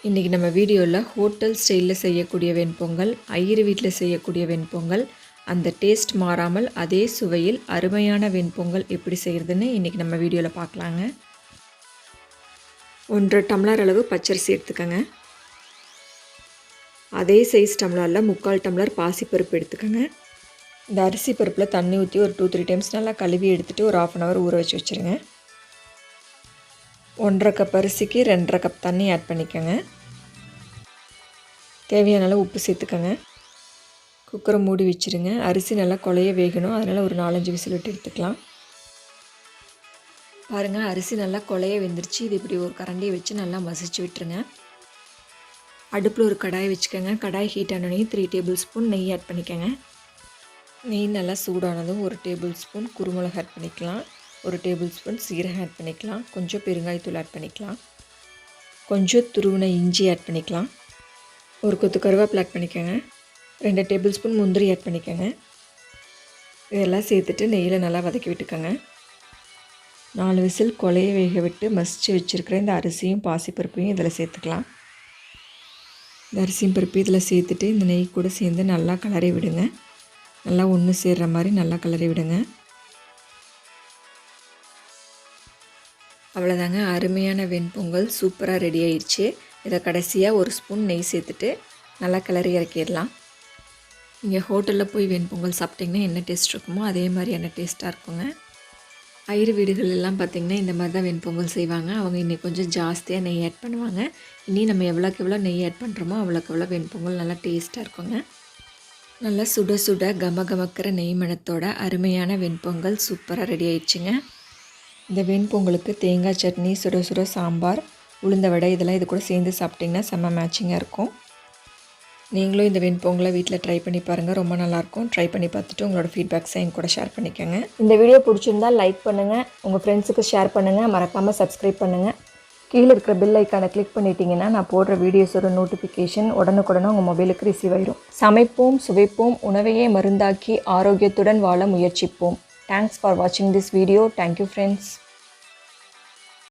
இன்றைக்கி நம்ம வீடியோவில் ஹோட்டல் ஸ்டைலில் செய்யக்கூடிய வெண்பொங்கல், ஐயர் வீட்டில் செய்யக்கூடிய வெண்பொங்கல், அந்த டேஸ்ட் மாறாமல் அதே சுவையில் அருமையான வெண்பொங்கல் எப்படி செய்கிறதுன்னு இன்றைக்கி நம்ம வீடியோவில் பார்க்கலாங்க. 1.5 டம்ளர் அளவு பச்சரிசி எடுத்துக்கோங்க. அதே சைஸ் டம்ளரில் 3/4 டம்ளர் பாசிப்பருப்பு எடுத்துக்கோங்க. இந்த அரிசி பருப்பில் தண்ணி ஊற்றி ஒரு 2-3 டைம்ஸ் நல்லா கழுவி எடுத்துகிட்டு ஒரு 1/2 hour ஊற வச்சு வச்சுருங்க. 1.5 கப் அரிசிக்கு 2.5 கப் தண்ணி ஆட் பண்ணிக்கோங்க. தேவையான அளவு உப்பு சேர்த்துக்கோங்க. குக்கரை மூடி வச்சுருங்க. அரிசி நல்லா குழைய வேகணும், அதனால் ஒரு 4-5 விசில் விட்டு எடுத்துக்கலாம். பாருங்கள், அரிசி நல்லா குழைய வெந்துருச்சு. இது இப்படி ஒரு கரண்டியை வச்சு நல்லா மசிச்சு விட்டுருங்க. அடுப்பில் ஒரு கடாய் வச்சுக்கோங்க. கடாய் ஹீட் ஆனோடனே 3 டேபிள் ஸ்பூன் நெய் ஆட் பண்ணிக்கோங்க. நெய் நல்லா சூடானதும் 1 டேபிள் ஸ்பூன் குருமிளகு ஆட் பண்ணிக்கலாம். 1 டேபிள் ஸ்பூன் சீரகம் ஆட் பண்ணிக்கலாம். கொஞ்சம் பெருங்காயத்தூள் ஆட் பண்ணிக்கலாம். கொஞ்சம் துருவின இஞ்சி ஆட் பண்ணிக்கலாம். ஒரு கொத்து கருவேப்பிலை ஆட் பண்ணிக்கோங்க. 2 டேபிள் ஸ்பூன் முந்திரி ஆட் பண்ணிக்கோங்க. இதெல்லாம் சேர்த்துட்டு நெய்யில் நல்லா வதக்கி விட்டுக்கோங்க. 4 விசில் குழைய வேக விட்டு மசிச்சு வச்சுருக்கிற இந்த அரிசியும் பாசிப்பருப்பையும் இதில் சேர்த்துக்கலாம். இந்த அரிசியும் பருப்பு இதில் சேர்த்துட்டு இந்த நெய் கூட சேர்ந்து நல்லா கிளறி விடுங்க. நல்லா ஒன்று சேர்கிற மாதிரி நல்லா கிளறி விடுங்க. அவ்வளோதாங்க, அருமையான வெண்பொங்கல் சூப்பராக ரெடி ஆயிடுச்சு. இதை கடைசியாக 1 ஸ்பூன் நெய் சேர்த்துட்டு நல்லா கிளறி இறக்கிடலாம். நீங்கள் ஹோட்டலில் போய் வெண்பொங்கல் சாப்பிட்டிங்கன்னா என்ன டேஸ்ட் இருக்குமோ அதே மாதிரியான டேஸ்ட்டாக இருக்குங்க. ஐயர் வீடுகள் எல்லாம் பார்த்திங்கன்னா இந்த மாதிரி தான் வெண்பொங்கல் செய்வாங்க. அவங்க இன்னைக்கு கொஞ்சம் ஜாஸ்தியாக நெய் ஆட் பண்ணுவாங்க. இனி நம்ம எவ்வளோக்கு எவ்வளோ நெய் ஆட் பண்ணுறோமோ அவ்வளோக்கு எவ்வளோ வெண்பொங்கல் நல்லா டேஸ்ட்டாக இருக்குங்க. நல்லா சுட சுட கமக்கிற நெய் மணத்தோட அருமையான வெண்பொங்கல் சூப்பராக ரெடி ஆயிடுச்சுங்க. இந்த வெண்பொங்கலுக்கு தேங்காய் சட்னி, சுட சுட சாம்பார், உளுந்த வடை இதெல்லாம் இது கூட சேர்ந்து சாப்பிட்டிங்கன்னா செம்ம மேட்சிங்காக இருக்கும். நீங்களும் இந்த வெண்பொங்கலை வீட்டில் ட்ரை பண்ணி பாருங்கள், ரொம்ப நல்லாயிருக்கும். ட்ரை பண்ணி பார்த்துட்டு உங்களோட ஃபீட்பேக்ஸை என் கூட ஷேர் பண்ணிக்கோங்க. இந்த வீடியோ பிடிச்சிருந்தால் லைக் பண்ணுங்கள், உங்கள் ஃப்ரெண்ட்ஸுக்கு ஷேர் பண்ணுங்கள், மறக்காமல் சப்ஸ்கிரைப் பண்ணுங்கள். கீழே இருக்கிற பெல் ஐக்கானை கிளிக் பண்ணிட்டீங்கன்னா நான் போடுற வீடியோஸோட நோட்டிஃபிகேஷன் உடனுக்குடனே உங்கள் மொபைலுக்கு ரிசீவ் ஆயிடும். சமைப்போம், சுவைப்போம், உணவையே மருந்தாக்கி ஆரோக்கியத்துடன் வாழ முயற்சிப்போம். Thanks for watching this video. Thank you friends.